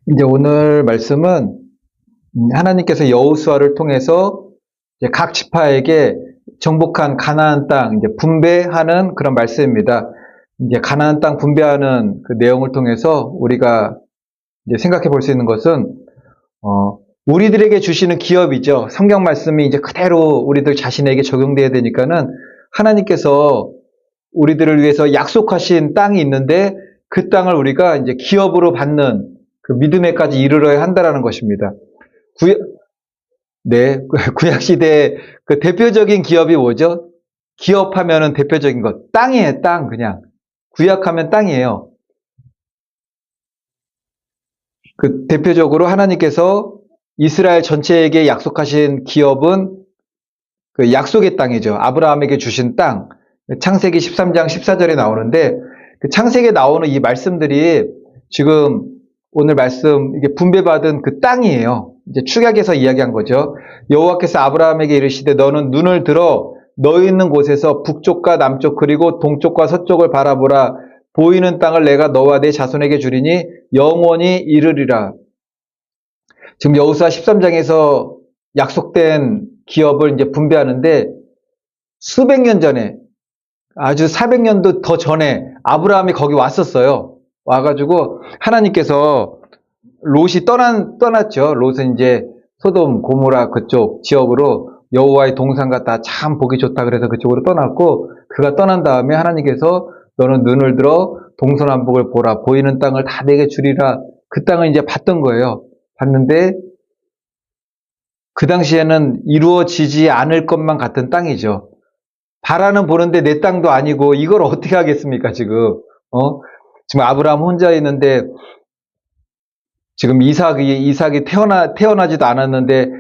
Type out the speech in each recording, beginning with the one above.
이제 오늘 말씀은 하나님께서 여호수아를 통해서 이제 각 지파에게 정복한 가나안 땅 이제 분배하는 그런 말씀입니다. 이제 가나안 땅 분배하는 그 내용을 통해서 우리가 이제 생각해 볼 수 있는 것은 우리들에게 주시는 기업이죠. 성경 말씀이 이제 그대로 우리들 자신에게 적용돼야 되니까는 하나님께서 우리들을 위해서 약속하신 땅이 있는데 그 땅을 우리가 이제 기업으로 받는 그 믿음에까지 이르러야 한다라는 것입니다. 구약 시대의 그 대표적인 기업이 뭐죠? 기업하면은 대표적인 것 땅이에요. 땅 그냥 구약하면 땅이에요. 그 대표적으로 하나님께서 이스라엘 전체에게 약속하신 기업은 그 약속의 땅이죠. 아브라함에게 주신 땅. 창세기 13장 14절에 나오는데 그 창세기에 나오는 이 말씀들이 지금 오늘 말씀 이게 분배받은 그 땅이에요. 이제 축약해서 이야기한 거죠. 여호와께서 아브라함에게 이르시되 너는 눈을 들어 너희 있는 곳에서 북쪽과 남쪽 그리고 동쪽과 서쪽을 바라보라. 보이는 땅을 내가 너와 내 자손에게 주리니 영원히 이르리라. 지금 여호수아 13장에서 약속된 기업을 이제 분배하는데 수백 년 전에 아주 400년도 더 전에 아브라함이 거기 왔었어요. 와가지고 하나님께서 롯이 떠났죠. 롯은 이제 소돔, 고모라 그쪽 지역으로 여호와의 동산 같다 참 보기 좋다 그래서 그쪽으로 떠났고 그가 떠난 다음에 하나님께서 너는 눈을 들어 동서남북을 보라 보이는 땅을 다 내게 주리라 그 땅을 이제 봤던 거예요. 봤는데 그 당시에는 이루어지지 않을 것만 같은 땅이죠. 바라는 보는데 내 땅도 아니고 이걸 어떻게 하겠습니까 지금 지금 아브라함 혼자 있는데 지금 이삭이 태어나지도 않았는데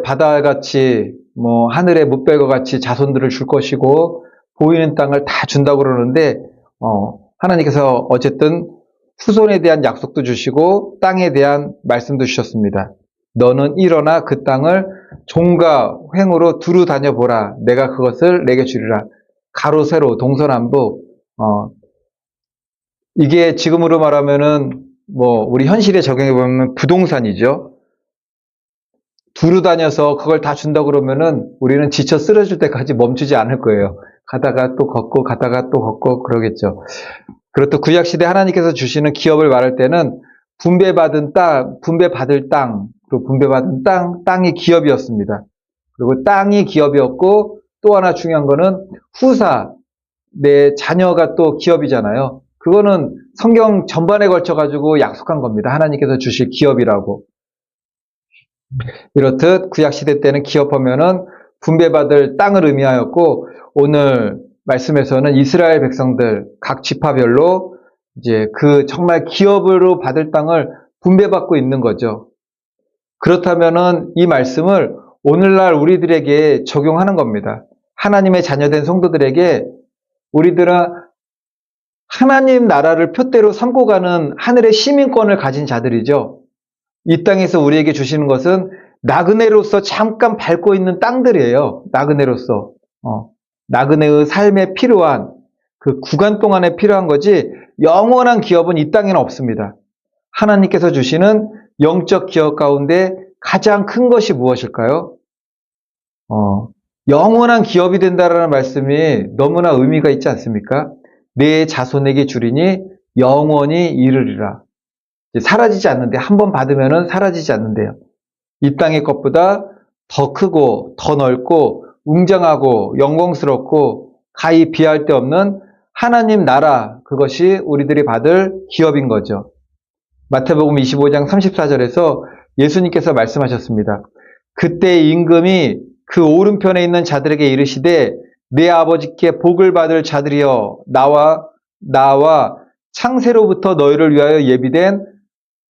바다같이 뭐 하늘의 뭇별과 같이 자손들을 줄 것이고 보이는 땅을 다 준다고 그러는데 하나님께서 어쨌든 후손에 대한 약속도 주시고 땅에 대한 말씀도 주셨습니다. 너는 일어나 그 땅을 종과 횡으로 두루 다녀보라. 내가 그것을 내게 주리라. 가로 세로 동서남북 이게 지금으로 말하면은 뭐 우리 현실에 적용해 보면 부동산이죠. 두루 다녀서 그걸 다 준다 그러면은 우리는 지쳐 쓰러질 때까지 멈추지 않을 거예요. 가다가 또 걷고 가다가 또 걷고 그러겠죠. 그렇다 구약 시대 하나님께서 주시는 기업을 말할 때는 분배받을 땅, 그리고 분배받은 땅이 기업이었습니다. 그리고 땅이 기업이었고 또 하나 중요한 거는 후사, 내 자녀가 또 기업이잖아요. 그거는 성경 전반에 걸쳐가지고 약속한 겁니다. 하나님께서 주실 기업이라고. 이렇듯 구약시대 때는 기업하면은 분배받을 땅을 의미하였고, 오늘 말씀에서는 이스라엘 백성들, 각 지파별로 이제 그 정말 기업으로 받을 땅을 분배받고 있는 거죠. 그렇다면은 이 말씀을 오늘날 우리들에게 적용하는 겁니다. 하나님의 자녀된 성도들에게 우리들은 하나님 나라를 표대로 삼고 가는 하늘의 시민권을 가진 자들이죠. 이 땅에서 우리에게 주시는 것은 나그네로서 잠깐 밟고 있는 땅들이에요. 나그네로서. 나그네의 삶에 필요한 그 구간 동안에 필요한 거지 영원한 기업은 이 땅에는 없습니다. 하나님께서 주시는 영적 기업 가운데 가장 큰 것이 무엇일까요? 영원한 기업이 된다라는 말씀이 너무나 의미가 있지 않습니까? 내 자손에게 주리니 영원히 이르리라. 사라지지 않는데 한 번 받으면은 사라지지 않는데요. 이 땅의 것보다 더 크고 더 넓고 웅장하고 영광스럽고 가히 비할 데 없는 하나님 나라 그것이 우리들이 받을 기업인 거죠. 마태복음 25장 34절에서 예수님께서 말씀하셨습니다. 그때 임금이 그 오른편에 있는 자들에게 이르시되 내 아버지께 복을 받을 자들이여 나와 창세로부터 너희를 위하여 예비된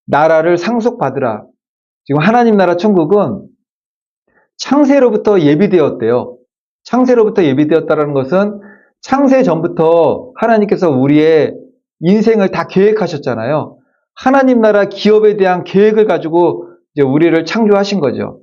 나라를 상속받으라. 지금 하나님 나라 천국은 창세로부터 예비되었대요. 창세로부터 예비되었다는 것은 창세 전부터 하나님께서 우리의 인생을 다 계획하셨잖아요. 하나님 나라 기업에 대한 계획을 가지고 이제 우리를 창조하신 거죠.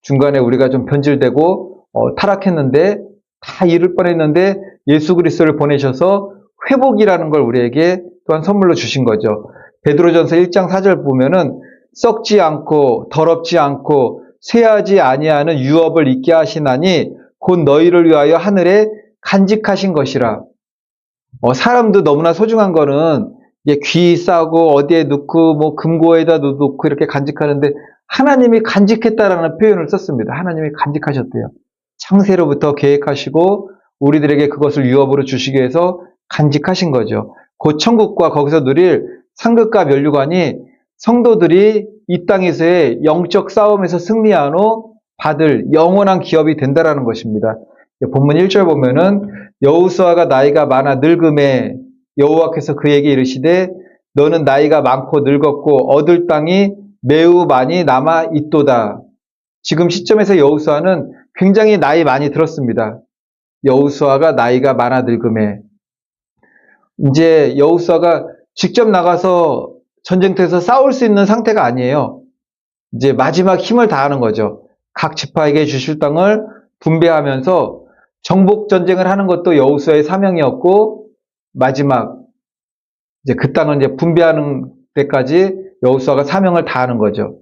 중간에 우리가 좀 변질되고 타락했는데 다 잃을 뻔했는데 예수 그리스도를 보내셔서 회복이라는 걸 우리에게 또한 선물로 주신 거죠. 베드로전서 1장 4절 보면은 썩지 않고 더럽지 않고 쇠하지 아니하는 유업을 있게 하시나니 곧 너희를 위하여 하늘에 간직하신 것이라. 사람도 너무나 소중한 거는 이게 귀 싸고 어디에 넣고 뭐 금고에다 넣고 이렇게 간직하는데 하나님이 간직했다라는 표현을 썼습니다. 하나님이 간직하셨대요. 창세로부터 계획하시고 우리들에게 그것을 유업으로 주시기 위해서 간직하신 거죠. 곧 천국과 거기서 누릴 상급과 면류관이 성도들이 이 땅에서의 영적 싸움에서 승리한 후 받을 영원한 기업이 된다라는 것입니다. 본문 1절 보면은 여호수아가 나이가 많아 늙음에 여호와께서 그에게 이르시되 너는 나이가 많고 늙었고 얻을 땅이 매우 많이 남아 있도다. 지금 시점에서 여호수아는 굉장히 나이 많이 들었습니다. 여호수아가 나이가 많아 늙음에 이제 여호수아가 직접 나가서 전쟁터에서 싸울 수 있는 상태가 아니에요. 이제 마지막 힘을 다하는 거죠. 각 지파에게 주실 땅을 분배하면서 정복 전쟁을 하는 것도 여호수아의 사명이었고 마지막 이제 그 땅을 이제 분배하는 때까지 여호수아가 사명을 다하는 거죠.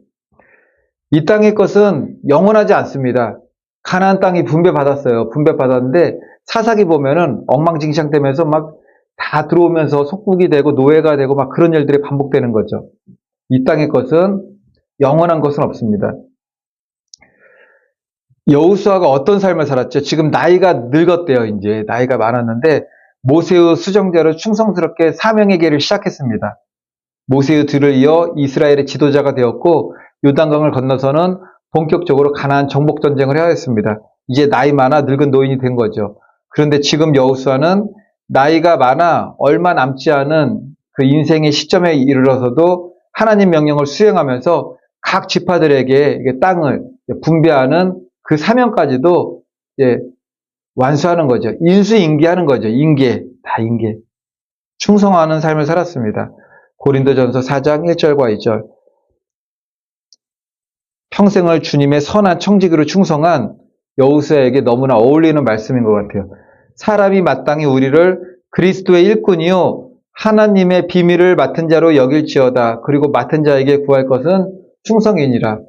이 땅의 것은 영원하지 않습니다. 가나안 땅이 분배받았어요. 분배받았는데 사사기 보면은 엉망진창되면서 막 다 들어오면서 속국이 되고 노예가 되고 막 그런 일들이 반복되는 거죠. 이 땅의 것은 영원한 것은 없습니다. 여호수아가 어떤 삶을 살았죠? 지금 나이가 늙었대요. 이제 나이가 많았는데 모세의 수정자로 충성스럽게 사명의 길을 시작했습니다. 모세의 뒤를 이어 이스라엘의 지도자가 되었고 요단강을 건너서는 본격적으로 가나안 정복 전쟁을 해야 했습니다. 이제 나이 많아 늙은 노인이 된 거죠. 그런데 지금 여호수아는 나이가 많아 얼마 남지 않은 그 인생의 시점에 이르러서도 하나님 명령을 수행하면서 각 지파들에게 땅을 분배하는 그 사명까지도 이제 완수하는 거죠. 인수인계하는 거죠. 인계, 다 인계. 충성하는 삶을 살았습니다. 고린도전서 4장 1절과 2절. 평생을 주님의 선한 청지기로 충성한 여호수아에게 너무나 어울리는 말씀인 것 같아요. 사람이 마땅히 우리를 그리스도의 일꾼이요 하나님의 비밀을 맡은 자로 여길지어다. 그리고 맡은 자에게 구할 것은 충성이니라.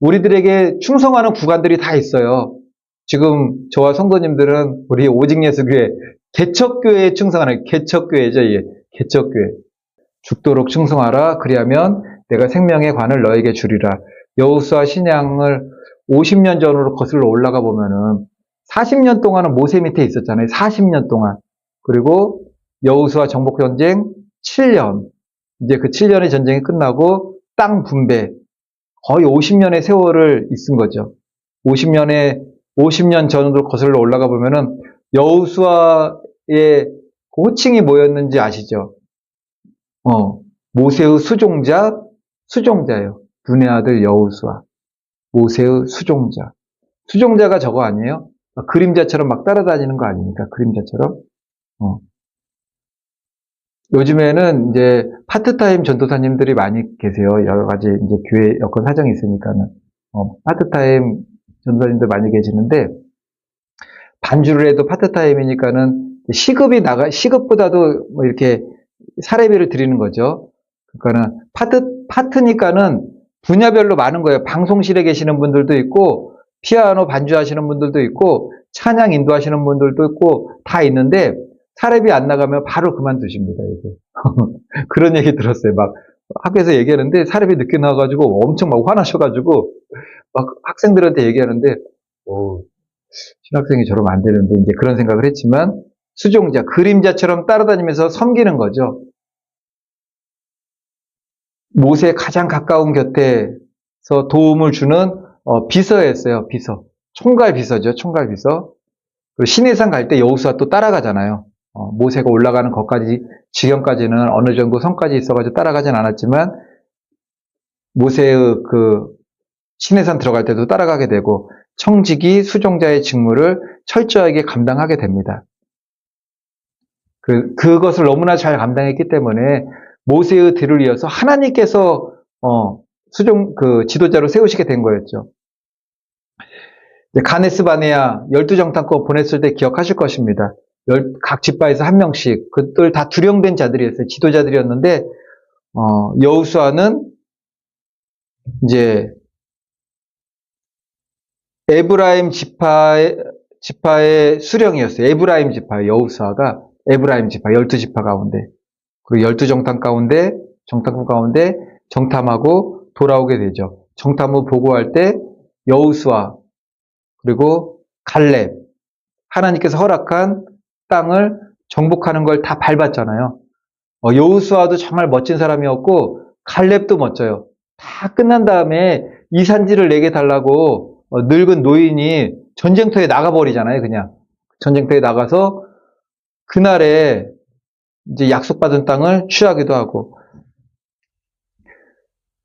우리들에게 충성하는 구간들이 다 있어요. 지금 저와 성도님들은 우리 오직예수교회 개척교회에 충성하는 개척교회죠. 이게 개척교회. 죽도록 충성하라. 그리하면 내가 생명의 관을 너에게 주리라. 여호수아 신앙을 50년 전으로 거슬러 올라가 보면은 40년 동안은 모세 밑에 있었잖아요. 40년 동안. 그리고 여호수아 정복전쟁 7년. 이제 그 7년의 전쟁이 끝나고 땅 분배. 거의 50년의 세월을 있은 거죠. 50년 전으로 거슬러 올라가 보면은 여호수아의 호칭이 뭐였는지 아시죠? 모세의 수종자예요. 눈의 아들 여호수아. 모세의 수종자. 수종자가 저거 아니에요? 그림자처럼 막 따라다니는 거 아닙니까? 그림자처럼. 요즘에는 이제 파트타임 전도사님들이 많이 계세요. 여러 가지 이제 교회 여건 사정이 있으니까는. 파트타임 전도사님들 많이 계시는데, 반주를 해도 파트타임이니까는 시급보다도 뭐 이렇게 사례비를 드리는 거죠. 그러니까는 파트니까는 분야별로 많은 거예요. 방송실에 계시는 분들도 있고, 피아노 반주하시는 분들도 있고, 찬양 인도하시는 분들도 있고, 다 있는데, 사례비 안 나가면 바로 그만두십니다, 이게. 그런 얘기 들었어요. 막 학교에서 얘기하는데 사례비 늦게 나와가지고 엄청 막 화나셔가지고 막 학생들한테 얘기하는데, 신학생이 저러면 안 되는데, 이제 그런 생각을 했지만, 수종자, 그림자처럼 따라다니면서 섬기는 거죠. 모세의 가장 가까운 곁에서 도움을 주는 비서였어요. 비서. 총괄 비서죠. 총괄 비서. 그리고 시내산 갈 때 여호수아 또 따라가잖아요. 모세가 올라가는 것까지 지경까지는 어느 정도 성까지 있어가지고 따라가진 않았지만 모세의 그 시내산 들어갈 때도 따라가게 되고 청지기 수종자의 직무를 철저하게 감당하게 됩니다. 그것을 너무나 잘 감당했기 때문에 모세의 뒤를 이어서 하나님께서 지도자로 세우시게 된 거였죠. 가네스 바네아 12정탐권 보냈을 때 기억하실 것입니다. 각 지파에서 한 명씩, 그들 다 두령된 자들이었어요. 지도자들이었는데 여호수아는 이제 에브라임 지파의 수령이었어요. 에브라임 지파, 여호수아가 에브라임 지파, 12지파 가운데. 그리고 12정탐 가운데, 정탐꾼 가운데 정탐하고 돌아오게 되죠. 정탐 후 보고할 때 여호수아, 그리고 갈렙, 하나님께서 허락한 땅을 정복하는 걸 다 밟았잖아요. 여호수아도 정말 멋진 사람이었고, 갈렙도 멋져요. 다 끝난 다음에 이 산지를 내게 달라고 늙은 노인이 전쟁터에 나가버리잖아요, 그냥. 전쟁터에 나가서 그날에 이제 약속받은 땅을 취하기도 하고.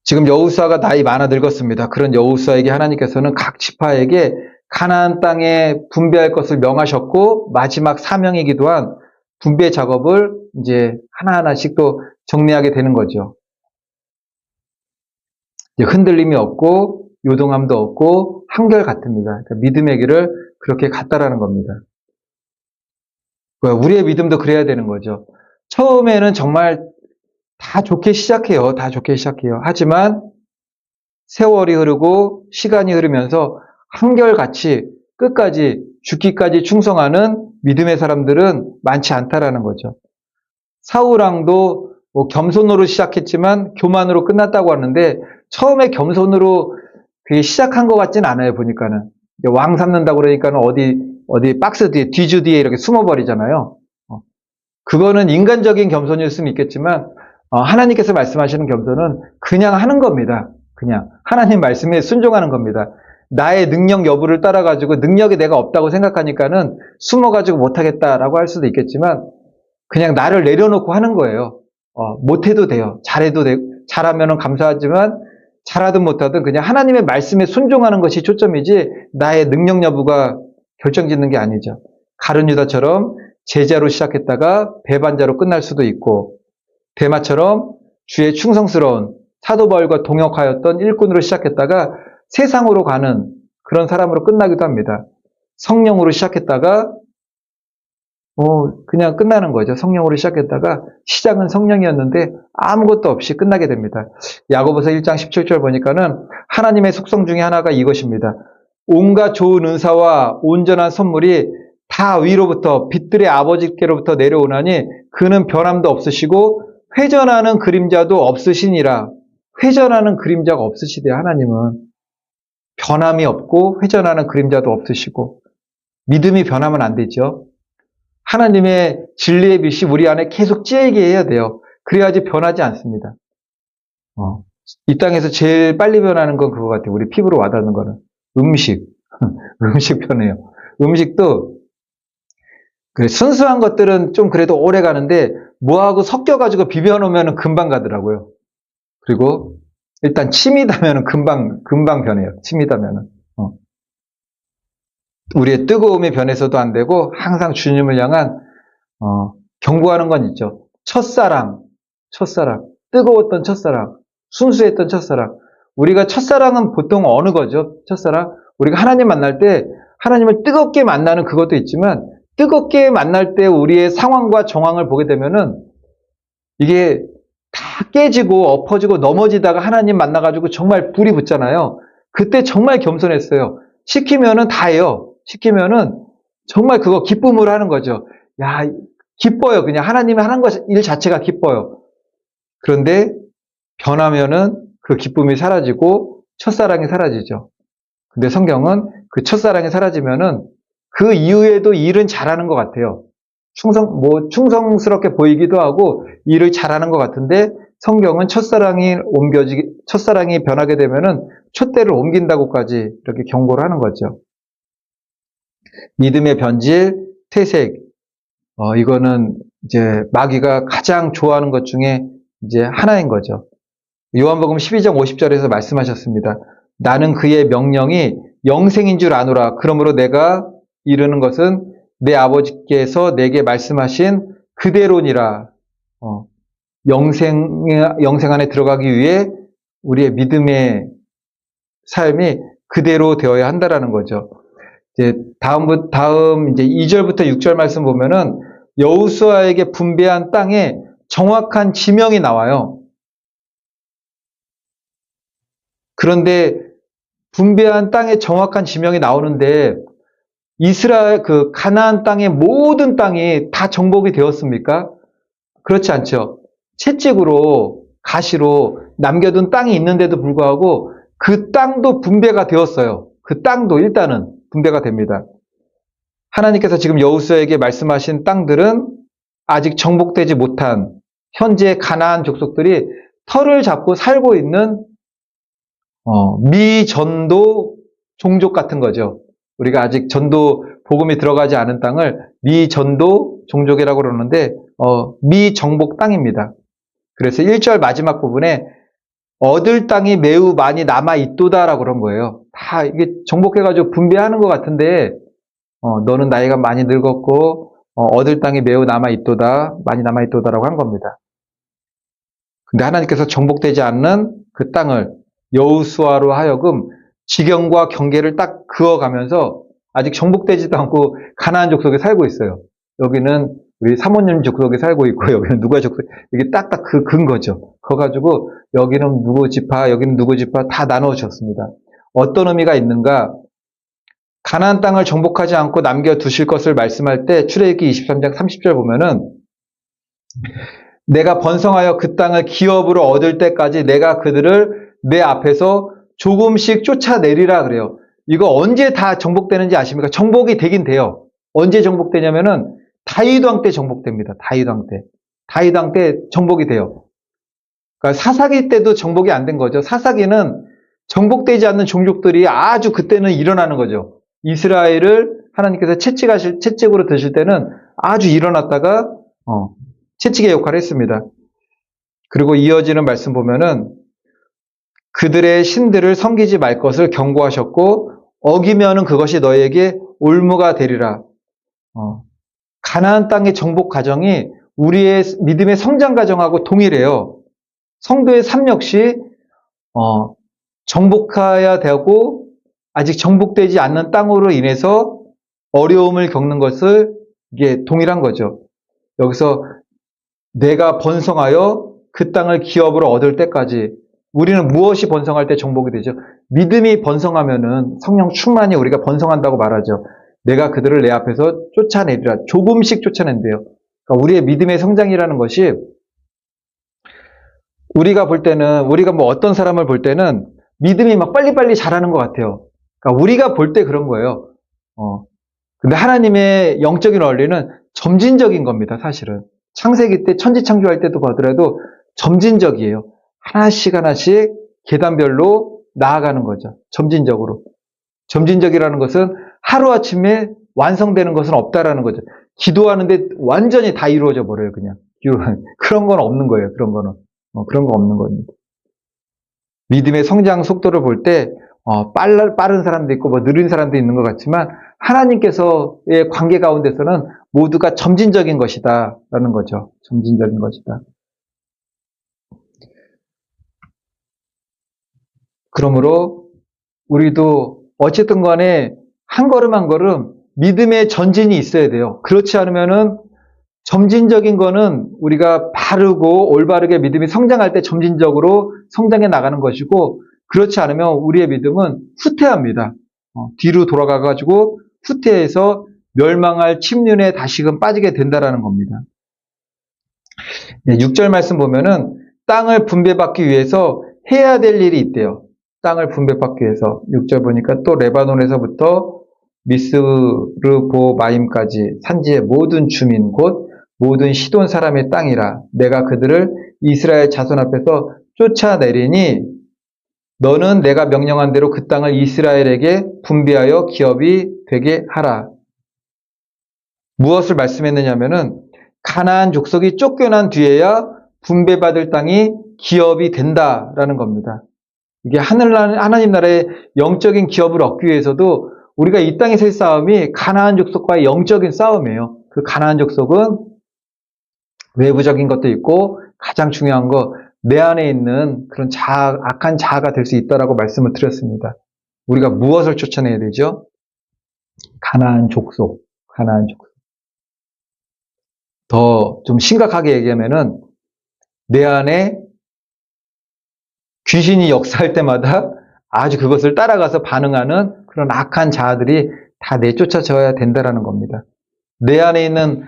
지금 여호수아가 나이 많아 늙었습니다. 그런 여호수아에게 하나님께서는 각 지파에게 가나안 땅에 분배할 것을 명하셨고, 마지막 사명이기도 한 분배 작업을 이제 하나하나씩 또 정리하게 되는 거죠. 흔들림이 없고 요동함도 없고 한결같습니다. 그러니까 믿음의 길을 그렇게 갔다라는 겁니다. 우리의 믿음도 그래야 되는 거죠. 처음에는 정말 다 좋게 시작해요. 다 좋게 시작해요. 하지만 세월이 흐르고 시간이 흐르면서 한결같이 끝까지 죽기까지 충성하는 믿음의 사람들은 많지 않다라는 거죠. 사울왕도 겸손으로 시작했지만 교만으로 끝났다고 하는데, 처음에 겸손으로 그게 시작한 것 같진 않아요, 보니까는. 왕 삼는다고 그러니까는 어디 박스 뒤에, 뒤주 뒤에 이렇게 숨어버리잖아요. 그거는 인간적인 겸손일 수는 있겠지만, 하나님께서 말씀하시는 겸손은 그냥 하는 겁니다. 그냥. 하나님 말씀에 순종하는 겁니다. 나의 능력 여부를 따라가지고 능력이 내가 없다고 생각하니까는 숨어가지고 못하겠다라고 할 수도 있겠지만, 그냥 나를 내려놓고 하는 거예요. 못해도 돼요. 잘해도 돼요. 잘하면 감사하지만, 잘하든 못하든 그냥 하나님의 말씀에 순종하는 것이 초점이지, 나의 능력 여부가 결정짓는 게 아니죠. 가룟 유다처럼 제자로 시작했다가 배반자로 끝날 수도 있고, 데마처럼 주의 충성스러운 사도 바울과 동역하였던 일꾼으로 시작했다가 세상으로 가는 그런 사람으로 끝나기도 합니다. 성령으로 시작했다가 그냥 끝나는 거죠. 성령으로 시작했다가 시작은 성령이었는데 아무것도 없이 끝나게 됩니다. 야고보서 1장 17절 보니까는 하나님의 속성 중에 하나가 이것입니다. 온갖 좋은 은사와 온전한 선물이 다 위로부터 빛들의 아버지께로부터 내려오나니 그는 변함도 없으시고 회전하는 그림자도 없으시니라. 회전하는 그림자가 없으시대요. 하나님은 변함이 없고 회전하는 그림자도 없으시고, 믿음이 변하면 안 되죠. 하나님의 진리의 빛이 우리 안에 계속 찌게 해야 돼요. 그래야지 변하지 않습니다. 이 땅에서 제일 빨리 변하는 건 그거 같아요. 우리 피부로 와닿는 거는 음식. 음식 변해요. 음식도 순수한 것들은 좀 그래도 오래 가는데 뭐하고 섞여가지고 비벼놓으면 금방 가더라고요. 그리고 일단 침이 닿으면 금방 변해요. 침이 닿으면. 우리의 뜨거움에 변해서도 안 되고 항상 주님을 향한 경고하는 건 있죠. 첫사랑, 뜨거웠던 첫사랑, 순수했던 첫사랑. 우리가 첫사랑은 보통 어느 거죠? 첫사랑? 우리가 하나님 만날 때 하나님을 뜨겁게 만나는 그것도 있지만, 뜨겁게 만날 때 우리의 상황과 정황을 보게 되면은 이게 다 깨지고 엎어지고 넘어지다가 하나님 만나가지고 정말 불이 붙잖아요. 그때 정말 겸손했어요. 시키면은 다 해요. 시키면은 정말 그거 기쁨으로 하는 거죠. 야, 기뻐요. 그냥 하나님이 하는 일 자체가 기뻐요. 그런데 변하면은 그 기쁨이 사라지고 첫사랑이 사라지죠. 근데 성경은 그 첫사랑이 사라지면은 그 이후에도 일은 잘하는 것 같아요. 충성스럽게 보이기도 하고 일을 잘하는 것 같은데, 성경은 첫사랑이 변하게 되면은 촛대를 옮긴다고까지 이렇게 경고를 하는 거죠. 믿음의 변질, 퇴색. 이거는 이제 마귀가 가장 좋아하는 것 중에 이제 하나인 거죠. 요한복음 12장 50절에서 말씀하셨습니다. 나는 그의 명령이 영생인 줄 아노라. 그러므로 내가 이르는 것은 내 아버지께서 내게 말씀하신 그대로니라. 영생 안에 들어가기 위해 우리의 믿음의 삶이 그대로 되어야 한다라는 거죠. 이제 다음 이제 2절부터 6절 말씀 보면은 여호수아에게 분배한 땅에 정확한 지명이 나와요. 그런데 분배한 땅의 정확한 지명이 나오는데 이스라엘 가나안 땅의 모든 땅이 다 정복이 되었습니까? 그렇지 않죠. 채찍으로 가시로 남겨둔 땅이 있는데도 불구하고 그 땅도 분배가 되었어요. 그 땅도 일단은 분배가 됩니다. 하나님께서 지금 여호수아에게 말씀하신 땅들은 아직 정복되지 못한 현재 가나안 족속들이 터를 잡고 살고 있는 미전도 종족 같은 거죠. 우리가 아직 전도 복음이 들어가지 않은 땅을 미전도 종족이라고 그러는데 미정복 땅입니다. 그래서 1절 마지막 부분에 얻을 땅이 매우 많이 남아있도다라고 그런 거예요. 다 이게 정복해가지고 분배하는 것 같은데 너는 나이가 많이 늙었고 얻을 땅이 매우 남아있도다, 많이 남아있도다라고 한 겁니다. 근데 하나님께서 정복되지 않는 그 땅을 여호수아로 하여금 지경과 경계를 딱 그어가면서 아직 정복되지도 않고 가나안 족속에 살고 있어요. 여기는 우리 사모님 족속에 살고 있고 여기는 누가 족속, 이게 딱딱 근 거죠. 그래가지고 여기는 누구 지파, 여기는 누구 지파 다 나누어 주셨습니다. 어떤 의미가 있는가? 가나안 땅을 정복하지 않고 남겨두실 것을 말씀할 때 출애굽기 23장 30절 보면은 내가 번성하여 그 땅을 기업으로 얻을 때까지 내가 그들을 내 앞에서 조금씩 쫓아내리라 그래요. 이거 언제 다 정복되는지 아십니까? 정복이 되긴 돼요. 언제 정복되냐면은 다윗 왕 때 정복됩니다. 다윗 왕 때. 다윗 왕 때 정복이 돼요. 그러니까 사사기 때도 정복이 안 된 거죠. 사사기는 정복되지 않는 종족들이 아주 그때는 일어나는 거죠. 이스라엘을 하나님께서 채찍으로 드실 때는 아주 일어났다가 채찍의 역할을 했습니다. 그리고 이어지는 말씀 보면은 그들의 신들을 섬기지 말 것을 경고하셨고 어기면은 그것이 너희에게 올무가 되리라. 가나안 땅의 정복 과정이 우리의 믿음의 성장 과정하고 동일해요. 성도의 삶 역시 정복해야 되고 아직 정복되지 않는 땅으로 인해서 어려움을 겪는 것을 이게 동일한 거죠. 여기서 내가 번성하여 그 땅을 기업으로 얻을 때까지 우리는 무엇이 번성할 때 정복이 되죠? 믿음이 번성하면은 성령 충만히 우리가 번성한다고 말하죠. 내가 그들을 내 앞에서 쫓아내리라. 조금씩 쫓아낸대요. 그러니까 우리의 믿음의 성장이라는 것이 우리가 볼 때는 우리가 뭐 어떤 사람을 볼 때는 믿음이 막 빨리빨리 자라는 것 같아요. 그러니까 우리가 볼 때 그런 거예요. 근데 하나님의 영적인 원리는 점진적인 겁니다, 사실은. 창세기 때 천지창조할 때도 보더라도 점진적이에요. 하나씩 하나씩 계단별로 나아가는 거죠. 점진적으로. 점진적이라는 것은 하루아침에 완성되는 것은 없다라는 거죠. 기도하는데 완전히 다 이루어져 버려요, 그냥. 그런 건 없는 거예요, 그런 거는. 그런 거 없는 겁니다. 믿음의 성장 속도를 볼 때, 빠른 사람도 있고, 느린 사람도 있는 것 같지만, 하나님께서의 관계 가운데서는 모두가 점진적인 것이다. 라는 거죠. 점진적인 것이다. 그러므로, 우리도 어쨌든 간에 한 걸음 한 걸음 믿음의 전진이 있어야 돼요. 그렇지 않으면은 점진적인 거는 우리가 바르고 올바르게 믿음이 성장할 때 점진적으로 성장해 나가는 것이고 그렇지 않으면 우리의 믿음은 후퇴합니다. 뒤로 돌아가가지고 후퇴해서 멸망할 침륜에 다시금 빠지게 된다라는 겁니다. 6절 말씀 보면은 땅을 분배받기 위해서 해야 될 일이 있대요. 땅을 분배받기 위해서 6절 보니까 또 레바논에서부터 미스르보마임까지 산지의 모든 주민 곧 모든 시돈 사람의 땅이라 내가 그들을 이스라엘 자손 앞에서 쫓아내리니 너는 내가 명령한 대로 그 땅을 이스라엘에게 분배하여 기업이 되게 하라. 무엇을 말씀했느냐면은 가나안 족속이 쫓겨난 뒤에야 분배받을 땅이 기업이 된다라는 겁니다. 이게 하나님 나라의 영적인 기업을 얻기 위해서도 우리가 이 땅에서의 싸움이 가나안 족속과의 영적인 싸움이에요. 그 가나안 족속은 외부적인 것도 있고 가장 중요한 거 내 안에 있는 그런 악한 자아가 될 수 있다라고 말씀을 드렸습니다. 우리가 무엇을 쫓아내야 되죠? 가나안 족속. 더 좀 심각하게 얘기하면은 내 안에 귀신이 역사할 때마다 아주 그것을 따라가서 반응하는 그런 악한 자아들이 다 내쫓아져야 된다라는 겁니다. 내 안에 있는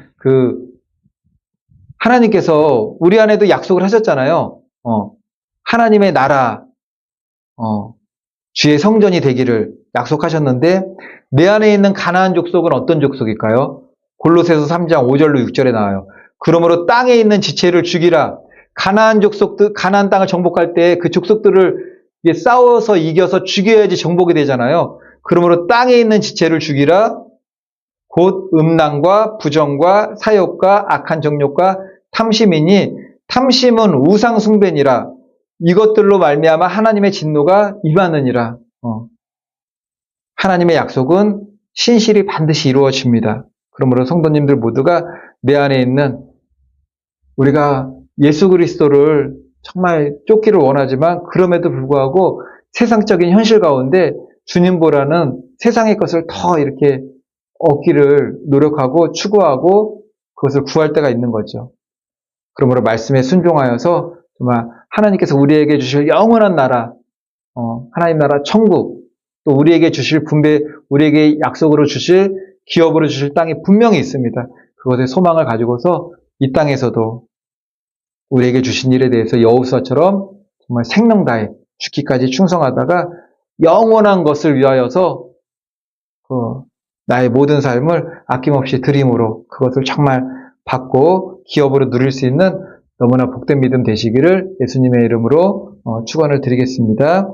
하나님께서 우리 안에도 약속을 하셨잖아요. 하나님의 나라, 주의 성전이 되기를 약속하셨는데 내 안에 있는 가나안 족속은 어떤 족속일까요? 골로새서 3장 5절로 6절에 나와요. 그러므로 땅에 있는 지체를 죽이라. 가나안 족속들, 가나안 땅을 정복할 때 그 족속들을 싸워서 이겨서 죽여야지 정복이 되잖아요. 그러므로 땅에 있는 지체를 죽이라. 곧 음란과 부정과 사욕과 악한 정욕과 탐심이니 탐심은 우상 숭배니라. 이것들로 말미암아 하나님의 진노가 임하느니라. 하나님의 약속은 신실히 반드시 이루어집니다. 그러므로 성도님들 모두가 내 안에 있는 우리가 예수 그리스도를 정말 쫓기를 원하지만 그럼에도 불구하고 세상적인 현실 가운데 주님보다는 세상의 것을 더 이렇게 얻기를 노력하고 추구하고 그것을 구할 때가 있는 거죠. 그러므로 말씀에 순종하여서 정말 하나님께서 우리에게 주실 영원한 나라, 하나님 나라 천국, 또 우리에게 주실 분배, 우리에게 약속으로 주실 기업으로 주실 땅이 분명히 있습니다. 그것에 소망을 가지고서 이 땅에서도 우리에게 주신 일에 대해서 여호수아처럼 정말 생명 다해 죽기까지 충성하다가 영원한 것을 위하여서 나의 모든 삶을 아낌없이 드림으로 그것을 정말 받고 기업으로 누릴 수 있는 너무나 복된 믿음 되시기를 예수님의 이름으로 축원을 드리겠습니다.